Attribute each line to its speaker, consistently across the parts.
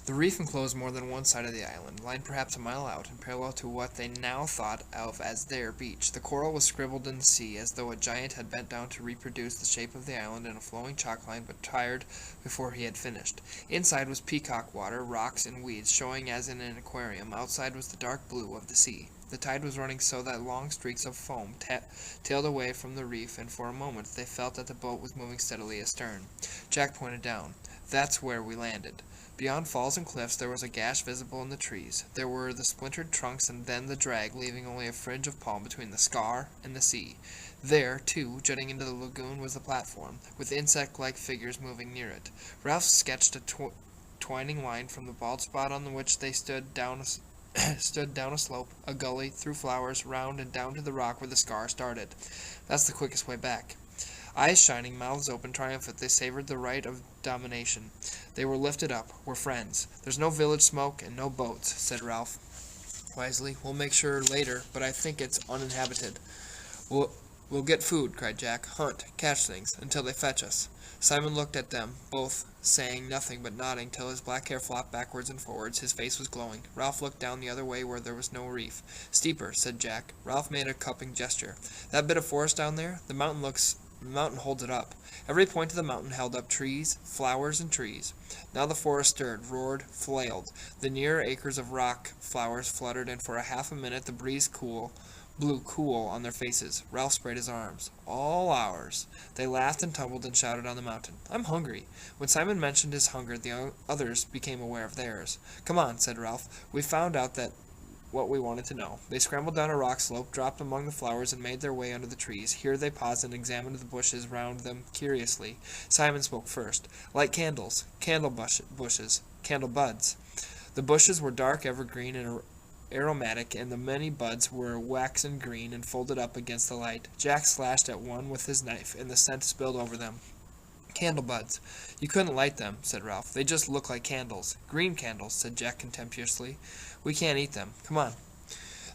Speaker 1: The reef enclosed more than one side of the island, lying perhaps a mile out, and parallel to what they now thought of as their beach. The coral was scribbled in the sea, as though a giant had bent down to reproduce the shape of the island in a flowing chalk line, but tired before he had finished. Inside was peacock water, rocks, and weeds, showing as in an aquarium. Outside was the dark blue of the sea. The tide was running so that long streaks of foam tailed away from the reef, and for a moment they felt that the boat was moving steadily astern. Jack pointed down. "That's where we landed." Beyond falls and cliffs there was a gash visible in the trees. There were the splintered trunks and then the drag, leaving only a fringe of palm between the scar and the sea. There, too, jutting into the lagoon, was the platform, with insect-like figures moving near it. Ralph sketched a twining line from the bald spot on which they stood down a slope, a gully, through flowers, round and down to the rock where the scar started. "That's the quickest way back." Eyes shining, mouths open, triumphant, they savored the right of domination. They were lifted up. "We're friends. There's no village smoke and no boats," said Ralph wisely. "We'll make sure later, but I think it's uninhabited." We'll get food," cried Jack. "Hunt, catch things, until they fetch us." Simon looked at them, both saying nothing but nodding till his black hair flopped backwards and forwards. His face was glowing. Ralph looked down the other way where there was no reef. "Steeper," said Jack. Ralph made a cupping gesture. "That bit of forest down there? The mountain holds it up." Every point of the mountain held up trees, flowers, and trees. Now the forest stirred, roared, flailed. The nearer acres of rock flowers fluttered, and for a half a minute the breeze blew cool on their faces. Ralph spread his arms. "All ours." They laughed and tumbled and shouted on the mountain. "I'm hungry." When Simon mentioned his hunger, the others became aware of theirs. "Come on," said Ralph. "We found out what we wanted to know." They scrambled down a rock slope, dropped among the flowers, and made their way under the trees. Here they paused and examined the bushes round them curiously. Simon spoke first. "Like candles. Candle bushes. Candle buds." The bushes were dark evergreen and aromatic, and the many buds were waxen green and folded up against the light. Jack slashed at one with his knife, and the scent spilled over them. "Candle buds. You couldn't light them," said Ralph. "They just look like candles." "Green candles," said Jack contemptuously. "We can't eat them. Come on."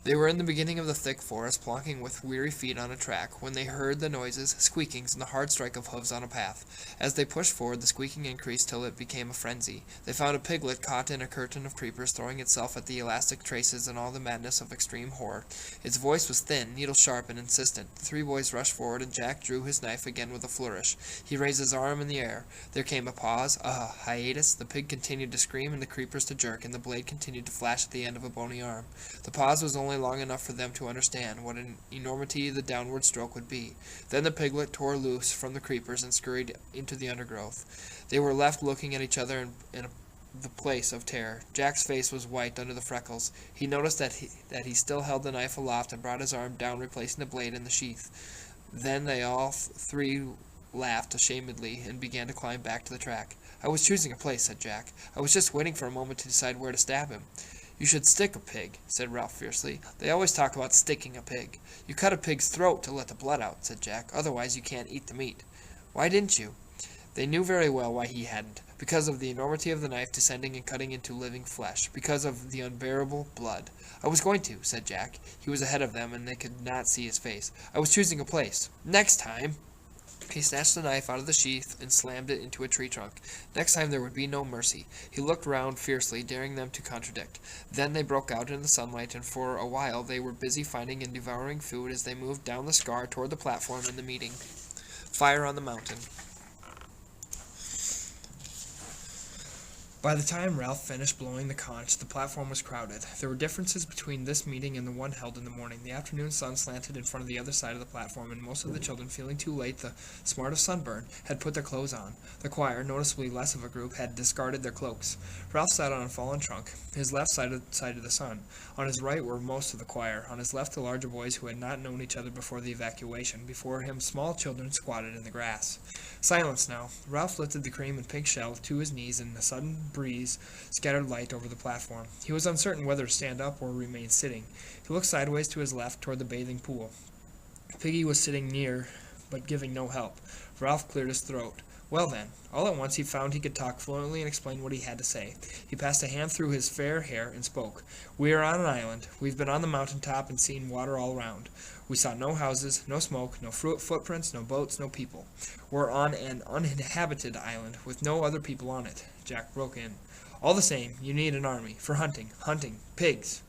Speaker 1: They were in the beginning of the thick forest, plonking with weary feet on a track, when they heard the noises, squeakings, and the hard strike of hoofs on a path. As they pushed forward, the squeaking increased till it became a frenzy. They found a piglet caught in a curtain of creepers, throwing itself at the elastic traces in all the madness of extreme horror. Its voice was thin, needle-sharp, and insistent. The three boys rushed forward, and Jack drew his knife again with a flourish. He raised his arm in the air. There came a pause, a hiatus. The pig continued to scream, and the creepers to jerk, and the blade continued to flash at the end of a bony arm. The pause was only long enough for them to understand what an enormity the downward stroke would be. Then the piglet tore loose from the creepers and scurried into the undergrowth. They were left looking at each other in the place of terror. Jack's face was white under the freckles. He noticed that he still held the knife aloft and brought his arm down, replacing the blade in the sheath. Then they all three laughed ashamedly and began to climb back to the track. "I was choosing a place," said Jack. "I was just waiting for a moment to decide where to stab him." "You should stick a pig," said Ralph fiercely. "They always talk about sticking a pig." "You cut a pig's throat to let the blood out," said Jack. "Otherwise you can't eat the meat." "Why didn't you?" They knew very well why he hadn't. Because of the enormity of the knife descending and cutting into living flesh. Because of the unbearable blood. "I was going to," said Jack. He was ahead of them, and they could not see his face. "I was choosing a place. Next time—" He snatched the knife out of the sheath and slammed it into a tree trunk. Next time there would be no mercy. He looked round fiercely, daring them to contradict. Then they broke out in the sunlight, and for a while they were busy finding and devouring food as they moved down the scar toward the platform and the meeting. Fire on the mountain. By the time Ralph finished blowing the conch, the platform was crowded. There were differences between this meeting and the one held in the morning. The afternoon sun slanted in front of the other side of the platform, and most of the children, feeling too late, the smart of sunburn, had put their clothes on. The choir, noticeably less of a group, had discarded their cloaks. Ralph sat on a fallen trunk, his left side of the sun. On his right were most of the choir. On his left the larger boys who had not known each other before the evacuation. Before him small children squatted in the grass. Silence now. Ralph lifted the cream and pink shell to his knees, and a sudden breeze scattered light over the platform. He was uncertain whether to stand up or remain sitting. He looked sideways to his left toward the bathing pool. Piggy was sitting near, but giving no help. Ralph cleared his throat. Well then, all at once he found he could talk fluently and explain what he had to say. He passed a hand through his fair hair and spoke. "We are on an island. We've been on the mountain top and seen water all around. We saw no houses, no smoke, no footprints, no boats, no people. We're on an uninhabited island with no other people on it." Jack broke in. "All the same, you need an army. For hunting. Hunting. Pigs."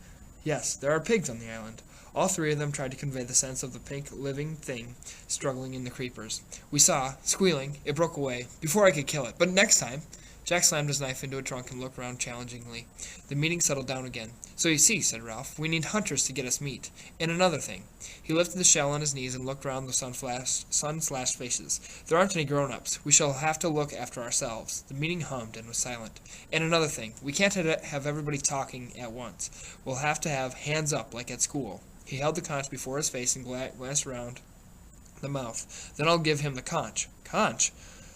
Speaker 1: "Yes, there are pigs on the island." All three of them tried to convey the sense of the pink living thing struggling in the creepers. "We saw, squealing, it broke away, before I could kill it. But next time—" Jack slammed his knife into a trunk and looked round challengingly. The meeting settled down again. "So you see," said Ralph, "we need hunters to get us meat. And another thing." He lifted the shell on his knees and looked round the sun-slashed faces. "There aren't any grown-ups. We shall have to look after ourselves." The meeting hummed and was silent. "And another thing. We can't have everybody talking at once. We'll have to have hands up like at school." He held the conch before his face and glanced round the mouth. "Then I'll give him the conch." "Conch?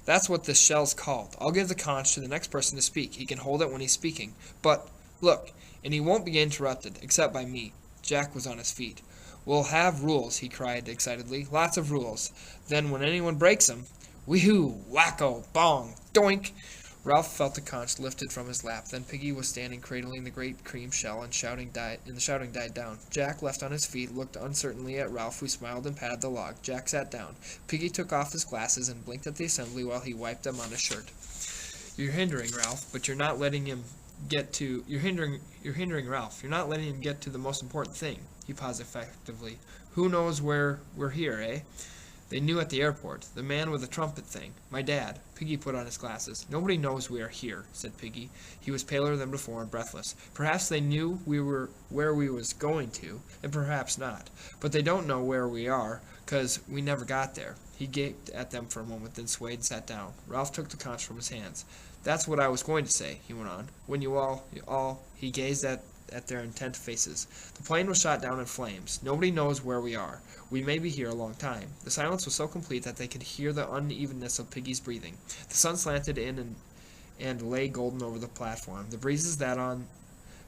Speaker 1: That's what this shell's called. I'll give the conch to the next person to speak. He can hold it when he's speaking. But, look, and he won't be interrupted, except by me." Jack was on his feet. "We'll have rules," he cried excitedly. "Lots of rules. Then when anyone breaks 'em, wee-hoo, wacko, bong, doink." Ralph felt the conch lifted from his lap. Then Piggy was standing cradling the great cream shell, and the shouting died down. Jack, left on his feet, looked uncertainly at Ralph, who smiled and patted the log. Jack sat down. Piggy took off his glasses and blinked at the assembly while he wiped them on his shirt. "You're hindering Ralph, but you're not letting him get to... You're hindering Ralph. You're not letting him get to the most important thing." He paused effectively. "Who knows where we're here, eh?" "They knew at the airport. The man with the trumpet thing. My dad." Piggy put on his glasses. "Nobody knows we are here," said Piggy. He was paler than before and breathless. "Perhaps they knew we were where we was going to, and perhaps not. But they don't know where we are, 'cause we never got there." He gaped at them for a moment, then swayed and sat down. Ralph took the conch from his hands. "That's what I was going to say," he went on. "When you all..." He gazed at their intent faces. "The plane was shot down in flames. Nobody knows where we are. We may be here a long time." The silence was so complete that they could hear the unevenness of Piggy's breathing. The sun slanted in and lay golden over the platform. The breezes that on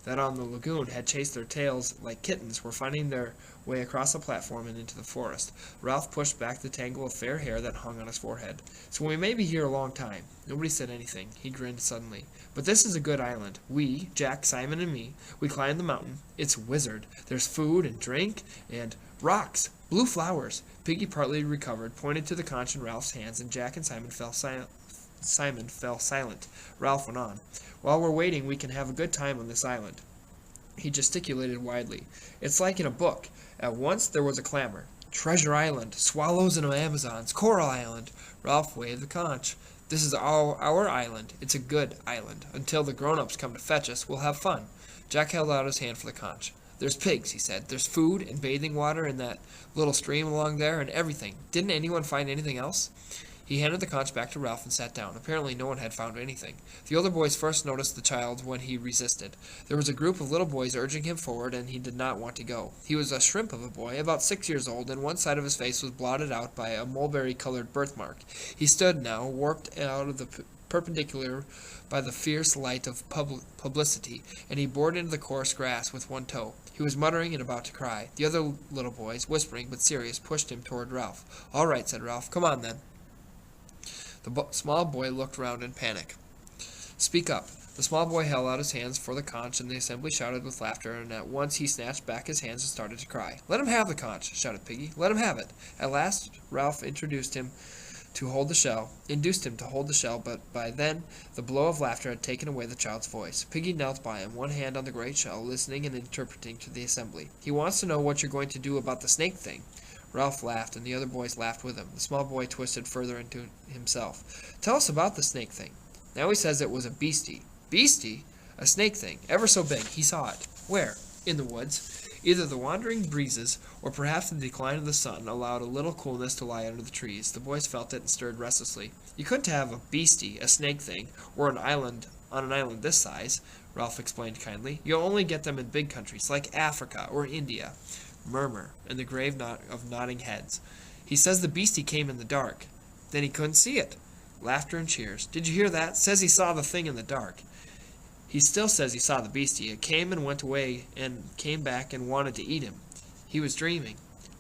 Speaker 1: the lagoon had chased their tails like kittens were finding their way across the platform and into the forest. Ralph pushed back the tangle of fair hair that hung on his forehead. "So we may be here a long time." Nobody said anything. He grinned suddenly. "But this is a good island. We, Jack, Simon, and me, we climbed the mountain. It's wizard. There's food and drink and rocks. Blue flowers." Piggy partly recovered, pointed to the conch in Ralph's hands, and Jack and Simon fell silent. Ralph went on. "While we're waiting, we can have a good time on this island." He gesticulated widely. "It's like in a book." At once there was a clamor. "Treasure Island! Swallows and Amazons! Coral Island!" Ralph waved the conch. "This is our island. It's a good island. Until the grown-ups come to fetch us, we'll have fun." Jack held out his hand for the conch. "There's pigs," he said. "There's food and bathing water in that little stream along there, and everything. Didn't anyone find anything else?" He handed the conch back to Ralph and sat down. Apparently no one had found anything. The older boys first noticed the child when he resisted. There was a group of little boys urging him forward, and he did not want to go. He was a shrimp of a boy, about 6 years old, and one side of his face was blotted out by a mulberry-colored birthmark. He stood now, warped out of the perpendicular by the fierce light of publicity, and he bored into the coarse grass with one toe. He was muttering and about to cry. The other little boys, whispering but serious, pushed him toward Ralph. "All right," said Ralph. "Come on, then." The small boy looked round in panic. "Speak up." The small boy held out his hands for the conch, and the assembly shouted with laughter, and at once he snatched back his hands and started to cry. "Let him have the conch!" shouted Piggy. "Let him have it!" At last Ralph induced him to hold the shell, but by then the blow of laughter had taken away the child's voice. Piggy knelt by him, one hand on the great shell, listening and interpreting to the assembly. "He wants to know what you're going to do about the snake thing." Ralph laughed, and the other boys laughed with him. The small boy twisted further into himself. "Tell us about the snake thing." "Now he says it was a beastie." "Beastie?" "A snake thing, ever so big. He saw it." "Where?" "In the woods." Either the wandering breezes, or perhaps the decline of the sun, allowed a little coolness to lie under the trees. The boys felt it and stirred restlessly. "You couldn't have a beastie, a snake thing, or on an island this size," Ralph explained kindly. "You'll only get them in big countries, like Africa or India." Murmur, and the grave knot of nodding heads. "He says the beastie came in the dark." "Then he couldn't see it." Laughter and cheers. "Did you hear that? Says he saw the thing in the dark." "He still says he saw the beastie. It came and went away and came back and wanted to eat him. He was dreaming."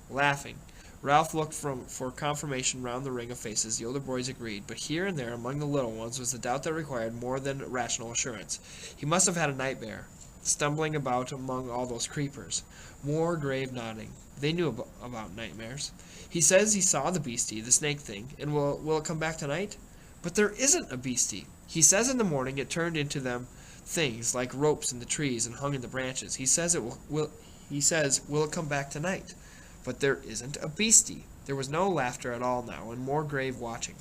Speaker 1: Laughing. Ralph looked for confirmation round the ring of faces. The older boys agreed, but here and there among the little ones was the doubt that required more than rational assurance. He must have had a nightmare, stumbling about among all those creepers. More grave nodding. They knew about nightmares. He says he saw the beastie, the snake thing, and will it come back tonight? But there isn't a beastie. He says in the morning it turned into them things like ropes in the trees and hung in the branches. He says will it come back tonight? But there isn't a beastie. There was no laughter at all now, and more grave watching.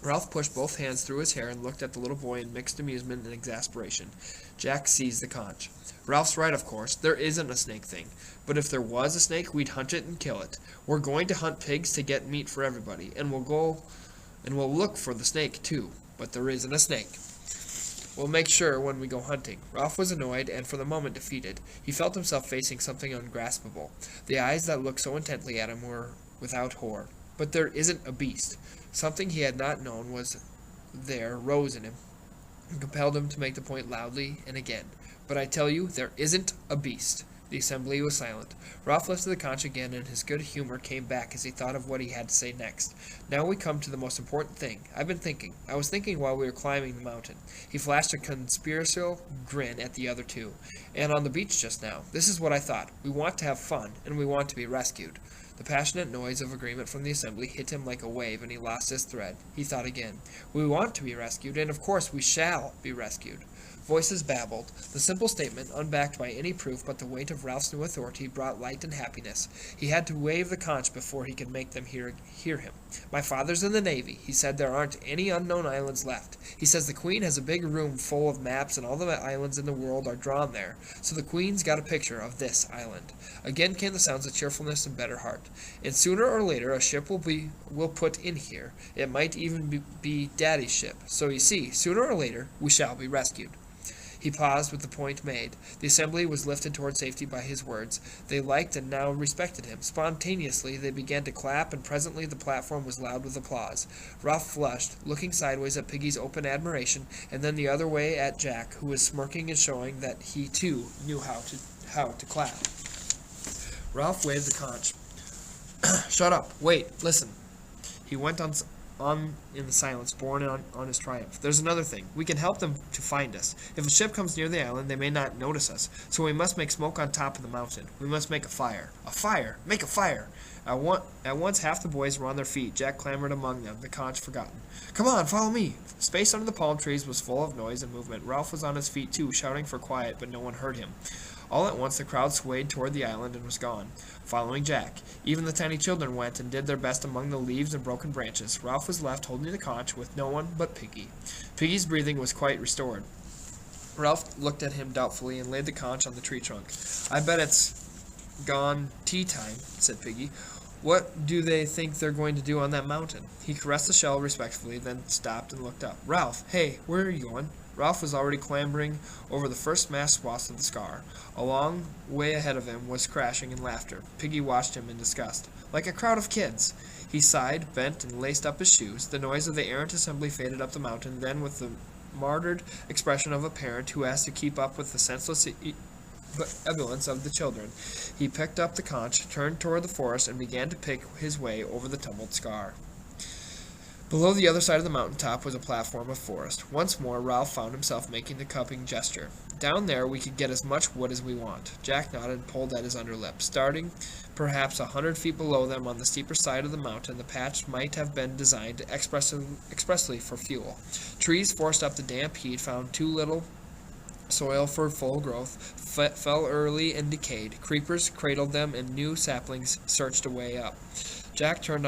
Speaker 1: Ralph pushed both hands through his hair and looked at the little boy in mixed amusement and exasperation. Jack seized the conch. Ralph's right, of course. There isn't a snake thing. But if there was a snake, we'd hunt it and kill it. We're going to hunt pigs to get meat for everybody, and we'll look for the snake, too. But there isn't a snake. We'll make sure when we go hunting. Ralph was annoyed and for the moment defeated. He felt himself facing something ungraspable. The eyes that looked so intently at him were without horror. But there isn't a beast. Something he had not known was there rose in him and compelled him to make the point loudly and again. But I tell you, there isn't a beast. The assembly was silent. Ralph lifted the conch again, and his good humor came back as he thought of what he had to say next. Now we come to the most important thing. I was thinking while we were climbing the mountain. He flashed a conspiratorial grin at the other two. And on the beach just now. This is what I thought. We want to have fun, and we want to be rescued. The passionate noise of agreement from the assembly hit him like a wave, and he lost his thread. He thought again. We want to be rescued, and of course we shall be rescued. Voices babbled. The simple statement, unbacked by any proof but the weight of Ralph's new authority, brought light and happiness. He had to wave the conch before he could make them hear him. My father's in the Navy. He said there aren't any unknown islands left. He says the Queen has a big room full of maps and all the islands in the world are drawn there. So the Queen's got a picture of this island. Again came the sounds of cheerfulness and better heart. And sooner or later a ship will put in here. It might even be Daddy's ship. So you see, sooner or later we shall be rescued. He paused with the point made. The assembly was lifted toward safety by his words. They liked and now respected him. Spontaneously they began to clap, and presently the platform was loud with applause. Ralph flushed, looking sideways at Piggy's open admiration, and then the other way at Jack, who was smirking and showing that he too knew how to clap. Ralph waved the conch. Shut up. Wait. Listen. He went on in the silence, borne on his triumph. There's another thing. We can help them to find us. If a ship comes near the island, they may not notice us. So we must make smoke on top of the mountain. We must make a fire. A fire! Make a fire! At once half the boys were on their feet. Jack clambered among them, the conch forgotten. Come on, follow me! Space under the palm trees was full of noise and movement. Ralph was on his feet too, shouting for quiet, but no one heard him. All at once the crowd swayed toward the island and was gone, following Jack. Even the tiny children went and did their best among the leaves and broken branches. Ralph was left holding the conch with no one but Piggy. Piggy's breathing was quite restored. Ralph looked at him doubtfully and laid the conch on the tree trunk. I bet it's gone tea time, said Piggy. What do they think they're going to do on that mountain? He caressed the shell respectfully, then stopped and looked up. Ralph, hey, where are you going? Ralph was already clambering over the first massed swaths of the scar. A long way ahead of him was crashing and laughter. Piggy watched him in disgust. Like a crowd of kids. He sighed, bent, and laced up his shoes. The noise of the errant assembly faded up the mountain, then with the martyred expression of a parent who has to keep up with the senseless ebullience of the children, he picked up the conch, turned toward the forest, and began to pick his way over the tumbled scar. Below the other side of the mountain top was a platform of forest. Once more Ralph found himself making the cupping gesture. Down there we could get as much wood as we want. Jack nodded and pulled at his underlip. Starting perhaps 100 feet below them on the steeper side of the mountain, the patch might have been designed expressly for fuel. Trees forced up the damp heat, found too little soil for full growth, fell early and decayed. Creepers cradled them, and new saplings searched a way up. Jack turned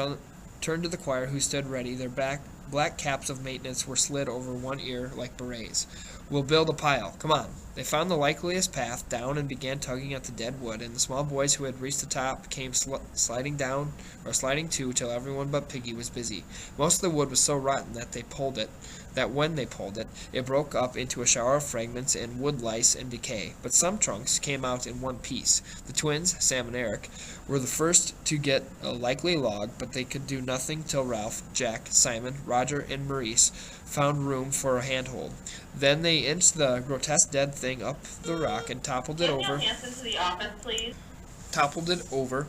Speaker 1: to the choir, who stood ready. Their black caps of maintenance were slid over one ear like berets. We'll build a pile. Come on. They found the likeliest path down and began tugging at the dead wood, and the small boys who had reached the top came sliding too, till everyone but Piggy was busy. Most of the wood was so rotten that when they pulled it, it broke up into a shower of fragments and wood lice and decay. But some trunks came out in one piece. The twins, Sam and Eric, were the first to get a likely log, but they could do nothing till Ralph, Jack, Simon, Roger, and Maurice found room for a handhold. Then they inched the grotesque dead thing up the rock and toppled it over.
Speaker 2: Can you to the office, please?
Speaker 1: toppled it over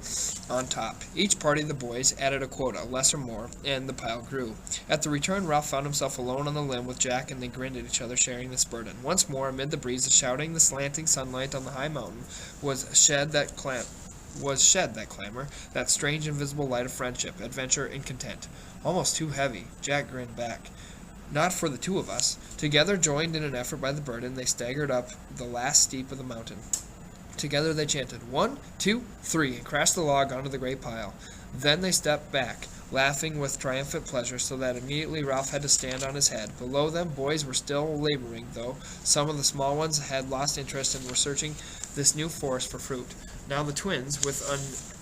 Speaker 1: on top. Each party of the boys added a quota, less or more, and the pile grew. At the return, Ralph found himself alone on the limb with Jack, and they grinned at each other, sharing this burden. Once more, amid the breeze, the shouting, the slanting sunlight on the high mountain was shed that clamor, that strange invisible light of friendship, adventure, and content. Almost too heavy. Jack grinned back. Not for the two of us. Together, joined in an effort by the burden, they staggered up the last steep of the mountain. Together they chanted, 1, 2, 3, and crashed the log onto the great pile. Then they stepped back, laughing with triumphant pleasure, so that immediately Ralph had to stand on his head. Below them, boys were still laboring, though some of the small ones had lost interest and were searching this new forest for fruit. Now the twins, with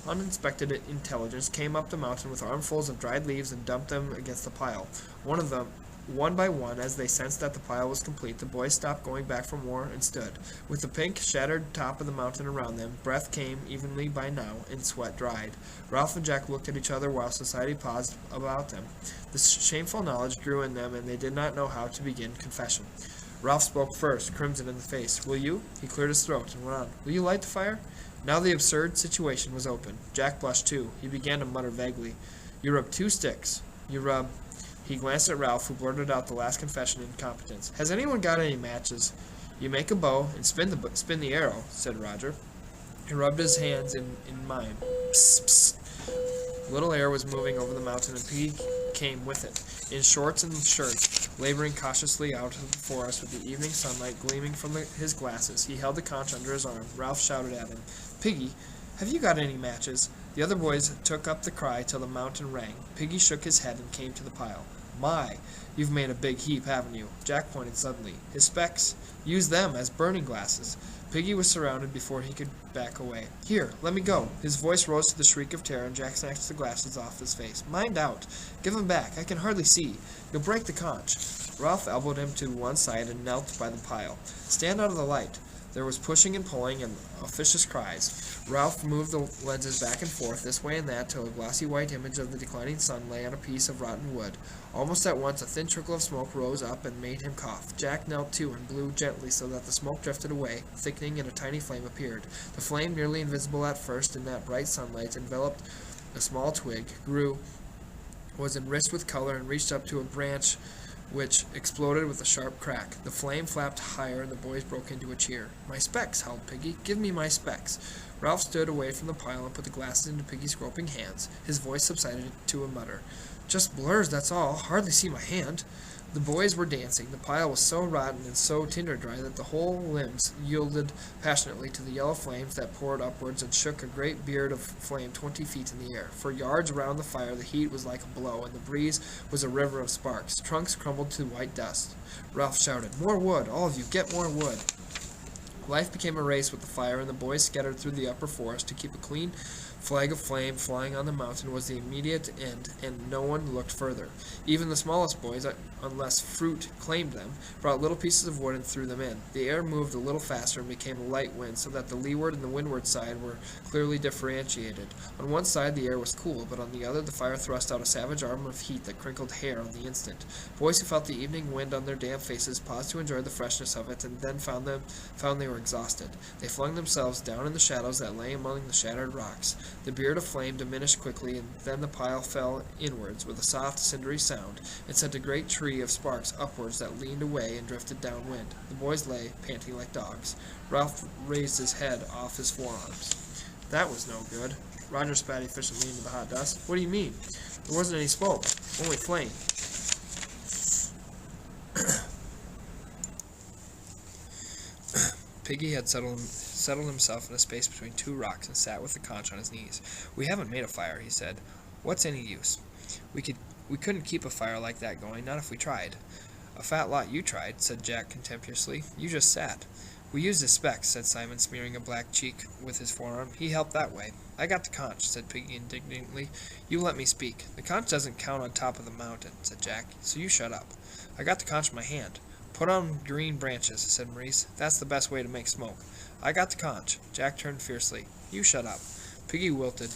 Speaker 1: uninspected intelligence, came up the mountain with armfuls of dried leaves and dumped them against the pile. One by one, as they sensed that the pile was complete, the boys stopped going back for more and stood, with the pink, shattered top of the mountain around them. Breath came evenly by now, and sweat dried. Ralph and Jack looked at each other while society paused about them. The shameful knowledge grew in them, and they did not know how to begin confession. Ralph spoke first, crimson in the face. Will you? He cleared his throat and went on. Will you light the fire? Now the absurd situation was open. Jack blushed too. He began to mutter vaguely. You rub 2 sticks. You rub... He glanced at Ralph, who blurted out the last confession in incompetence. Has anyone got any matches? You make a bow and spin the arrow, said Roger. He rubbed his hands in mine. Psst, psst. Little air was moving over the mountain, and Pete came with it, in shorts and shirt, laboring cautiously out of the forest with the evening sunlight gleaming from his glasses. He held the conch under his arm. Ralph shouted at him, Piggy, have you got any matches? The other boys took up the cry till the mountain rang. Piggy shook his head and came to the pile. My, you've made a big heap, haven't you? Jack pointed suddenly. His specs. Use them as burning glasses. Piggy was surrounded before he could back away. Here, let me go. His voice rose to the shriek of terror, and Jack snatched the glasses off his face. Mind out. Give them back. I can hardly see. You'll break the conch. Ralph elbowed him to one side and knelt by the pile. Stand out of the light. There was pushing and pulling and officious cries. Ralph moved the lenses back and forth, this way and that, till a glossy white image of the declining sun lay on a piece of rotten wood. Almost at once a thin trickle of smoke rose up and made him cough. Jack knelt too and blew gently so that the smoke drifted away, thickening, and a tiny flame appeared. The flame, nearly invisible at first in that bright sunlight, enveloped a small twig, grew, was enriched with color, and reached up to a branch which exploded with a sharp crack. The flame flapped higher, and the boys broke into a cheer. My specs, howled Piggy. Give me my specs. Ralph stood away from the pile and put the glasses into Piggy's groping hands. His voice subsided to a mutter. Just blurs, that's all. Hardly see my hand. The boys were dancing. The pile was so rotten and so tinder-dry that the whole limbs yielded passionately to the yellow flames that poured upwards and shook a great beard of flame 20 feet in the air. For yards around the fire the heat was like a blow, and the breeze was a river of sparks. Trunks crumbled to white dust. Ralph shouted, More wood! All of you, get more wood! Life became a race with the fire, and the boys scattered through the upper forest. To keep a clean flag of flame flying on the mountain was the immediate end, and no one looked further. Even the smallest boys, unless fruit claimed them, brought little pieces of wood and threw them in. The air moved a little faster and became a light wind, so that the leeward and the windward side were clearly differentiated. On one side the air was cool, but on the other the fire thrust out a savage arm of heat that crinkled hair on the instant. Boys who felt the evening wind on their damp faces paused to enjoy the freshness of it, and then found they were exhausted. They flung themselves down in the shadows that lay among the shattered rocks. The beard of flame diminished quickly, and then the pile fell inwards with a soft, cindery sound, and sent a great tree of sparks upwards that leaned away and drifted downwind. The boys lay, panting like dogs. Ralph raised his head off his forearms. That was no good. Roger spat efficiently into the hot dust. What do you mean? There wasn't any smoke, only flame. Piggy had settled himself in a space between 2 rocks and sat with the conch on his knees. We haven't made a fire, he said. What's any use? We couldn't keep a fire like that going, not if we tried. A fat lot you tried, said Jack contemptuously. You just sat. We used his specs, said Simon, smearing a black cheek with his forearm. He helped that way. I got the conch, said Piggy indignantly. You let me speak. The conch doesn't count on top of the mountain, said Jack, so you shut up. I got the conch in my hand. Put on green branches, said Maurice. That's the best way to make smoke. I got the conch. Jack turned fiercely. You shut up. Piggy wilted.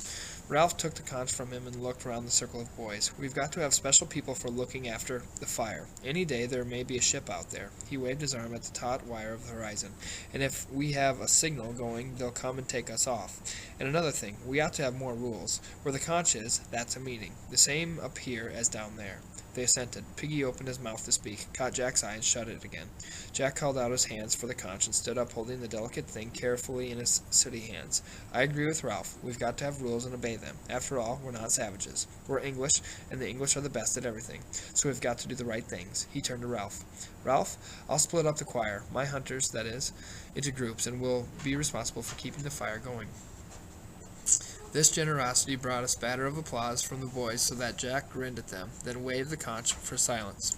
Speaker 1: Ralph took the conch from him and looked round the circle of boys. "We've got to have special people for looking after the fire. Any day there may be a ship out there." He waved his arm at the taut wire of the horizon. "And if we have a signal going, they'll come and take us off. And another thing, we ought to have more rules. Where the conch is, that's a meeting. The same up here as down there." They assented. Piggy opened his mouth to speak, caught Jack's eye, and shut it again. Jack held out his hands for the conch and stood up holding the delicate thing carefully in his sooty hands. "I agree with Ralph. We've got to have rules and obey them. After all, we're not savages. We're English, and the English are the best at everything. So we've got to do the right things." He turned to Ralph. "Ralph, I'll split up the choir, my hunters, that is, into groups, and we'll be responsible for keeping the fire going." This generosity brought a spatter of applause from the boys, so that Jack grinned at them, then waved the conch for silence.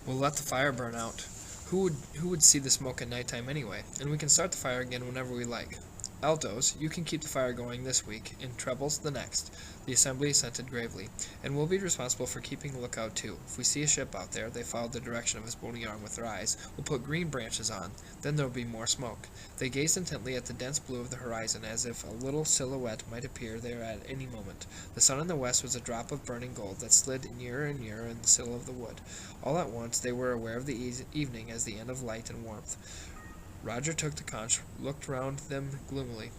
Speaker 1: "We'll let the fire burn out. Who would see the smoke at night time anyway? And we can start the fire again whenever we like. Altos, you can keep the fire going this week, and trebles the next." The assembly assented gravely. "And we'll be responsible for keeping a lookout too. If we see a ship out there," they followed the direction of his bony arm with their eyes, "we'll put green branches on. Then there'll be more smoke." They gazed intently at the dense blue of the horizon, as if a little silhouette might appear there at any moment. The sun in the west was a drop of burning gold that slid nearer and nearer in the sill of the wood. All at once they were aware of the evening as the end of light and warmth. Roger took the conch, looked round them gloomily.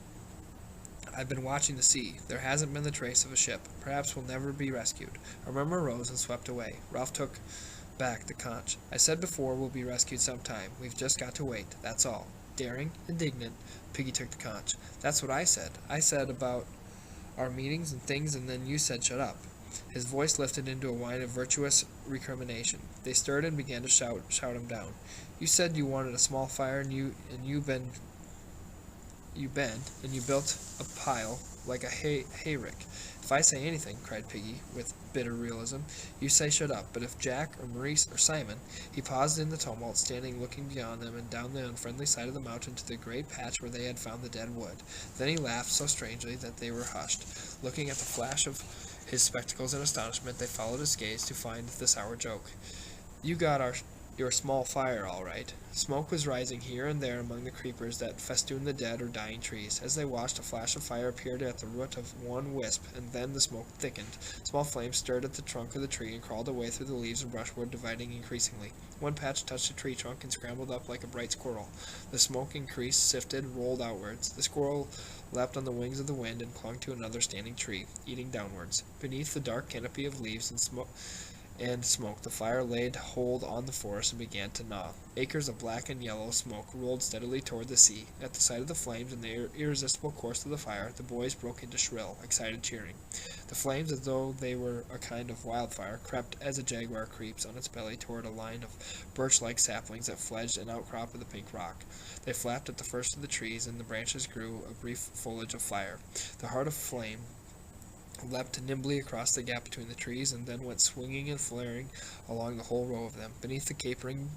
Speaker 1: "I've been watching the sea. There hasn't been the trace of a ship. Perhaps we'll never be rescued." A murmur rose and swept away. Ralph took back the conch. "I said before we'll be rescued sometime. We've just got to wait, that's all." Daring, indignant, Piggy took the conch. "That's what I said. I said about our meetings and things, and then you said shut up." His voice lifted into a whine of virtuous recrimination. They stirred and began to shout him down. "You said you wanted a small fire, and you built a pile like a hayrick. If I say anything," cried Piggy, with bitter realism, "you say shut up. But if Jack, or Maurice, or Simon—" He paused in the tumult, standing looking beyond them and down the unfriendly side of the mountain to the great patch where they had found the dead wood. Then he laughed so strangely that they were hushed. Looking at the flash of his spectacles in astonishment, they followed his gaze to find the sour joke. "You got your small fire, all right." Smoke was rising here and there among the creepers that festooned the dead or dying trees. As they watched, a flash of fire appeared at the root of one wisp, and then the smoke thickened. Small flames stirred at the trunk of the tree and crawled away through the leaves and brushwood, dividing increasingly. One patch touched a tree trunk and scrambled up like a bright squirrel. The smoke increased, sifted, rolled outwards. The squirrel leapt on the wings of the wind and clung to another standing tree, eating downwards. Beneath the dark canopy of leaves and smoke, the fire laid hold on the forest and began to gnaw. Acres of black and yellow smoke rolled steadily toward the sea. At the sight of the flames and the irresistible course of the fire, the boys broke into shrill, excited cheering. The flames, as though they were a kind of wildfire, crept as a jaguar creeps on its belly toward a line of birch-like saplings that fledged an outcrop of the pink rock. They flapped at the first of the trees, and the branches grew a brief foliage of fire. The heart of flame leapt nimbly across the gap between the trees, and then went swinging and flaring along the whole row of them. Beneath the capering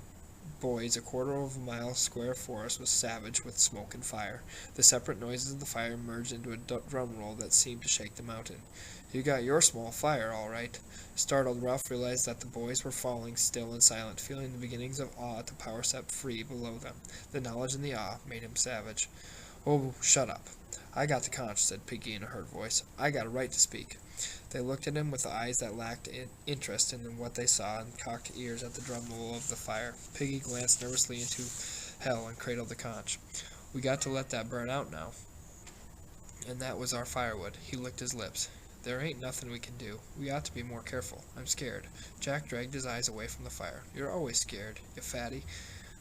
Speaker 1: boys, a quarter of a mile square forest was savage with smoke and fire. The separate noises of the fire merged into a drum roll that seemed to shake the mountain. "You got your small fire, all right." Startled, Ralph realized that the boys were falling still and silent, feeling the beginnings of awe at the power set free below them. The knowledge and the awe made him savage. "Oh, shut up. I got the conch," said Piggy in a hurt voice. "I got a right to speak." They looked at him with eyes that lacked interest in what they saw, and cocked ears at the drum roll of the fire. Piggy glanced nervously into hell and cradled the conch. "We got to let that burn out now. And that was our firewood." He licked his lips. "There ain't nothing we can do. We ought to be more careful. I'm scared." Jack dragged his eyes away from the fire. "You're always scared, you fatty."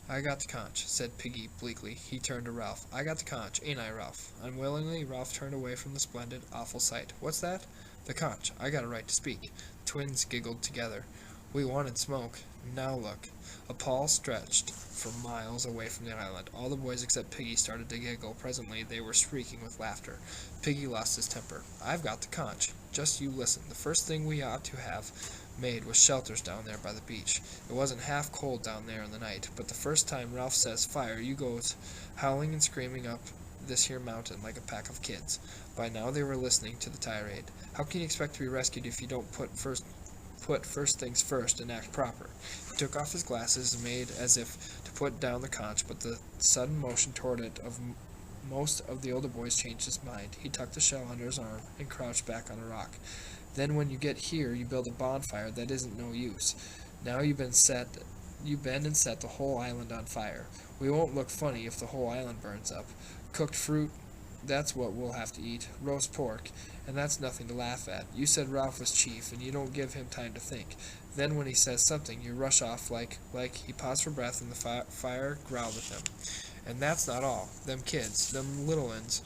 Speaker 1: "I got the conch," said Piggy bleakly. He turned to Ralph. "I got the conch, ain't I, Ralph?" Unwillingly, Ralph turned away from the splendid, awful sight. "What's that?" "The conch. I got a right to speak." Twins giggled together. "We wanted smoke. Now look." A pall stretched for miles away from the island. All the boys except Piggy started to giggle. Presently they were shrieking with laughter. Piggy lost his temper. "I've got the conch. Just you listen. The first thing we ought to have made was shelters down there by the beach. It wasn't half cold down there in the night, but the first time Ralph says fire, you goes howling and screaming up this here mountain like a pack of kids." By now they were listening to the tirade. "How can you expect to be rescued if you don't put first things first and act proper?" He took off his glasses and made as if to put down the conch, but the sudden motion toward it of most of the older boys changed his mind. He tucked the shell under his arm and crouched back on a rock. Then when you get here, you build a bonfire that isn't no use. Now you've been and set the whole island on fire. We won't look funny if the whole island burns up. Cooked fruit, that's what we'll have to eat. Roast pork, and that's nothing to laugh at. You said Ralph was chief, and you don't give him time to think. Then when he says something, you rush off like he paused for breath, and the fire growled at them. And that's not all. Them kids, them little uns.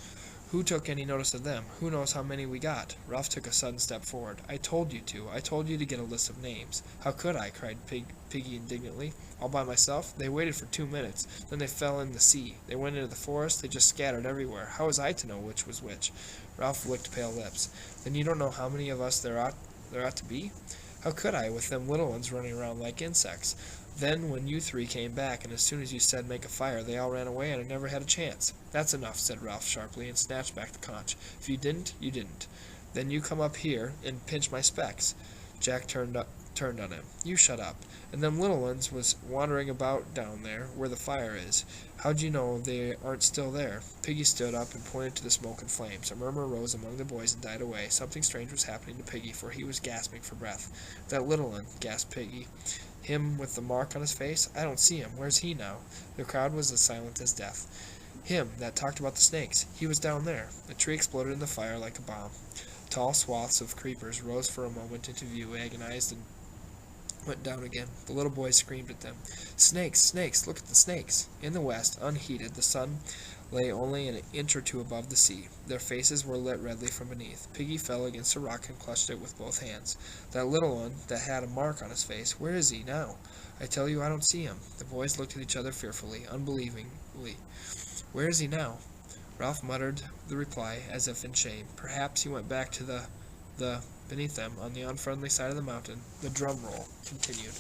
Speaker 1: Who took any notice of them? Who knows how many we got? Ralph took a sudden step forward. I told you to. I told you to get a list of names. How could I? Cried Piggy indignantly. All by myself? They waited for 2 minutes. Then they fell in the sea. They went into the forest. They just scattered everywhere. How was I to know which was which? Ralph licked pale lips. Then you don't know how many of us there ought to be? How could I, with them little ones running around like insects? Then when you three came back, and as soon as you said make a fire, they all ran away, and I never had a chance. That's enough, said Ralph sharply, and snatched back the conch. If you didn't, you didn't. Then you come up here and pinch my specs. Jack turned on him. You shut up. And them little ones was wandering about down there, where the fire is. How'd you know they aren't still there? Piggy stood up and pointed to the smoke and flames. A murmur rose among the boys and died away. Something strange was happening to Piggy, for he was gasping for breath. That little one, gasped Piggy. Him with the mark on his face? I don't see him. Where's he now? The crowd was as silent as death. Him that talked about the snakes. He was down there. The tree exploded in the fire like a bomb. Tall swaths of creepers rose for a moment into view, agonized, and went down again. The little boys screamed at them. Snakes! Snakes! Look at the snakes! In the west, unheated, the sun lay only an inch or two above the sea. Their faces were lit redly from beneath. Piggy fell against a rock and clutched it with both hands. That little one that had a mark on his face, where is he now? I tell you I don't see him. The boys looked at each other fearfully, unbelievingly. Where is he now? Ralph muttered the reply, as if in shame. Perhaps he went back to the beneath them, on the unfriendly side of the mountain. The drum roll continued.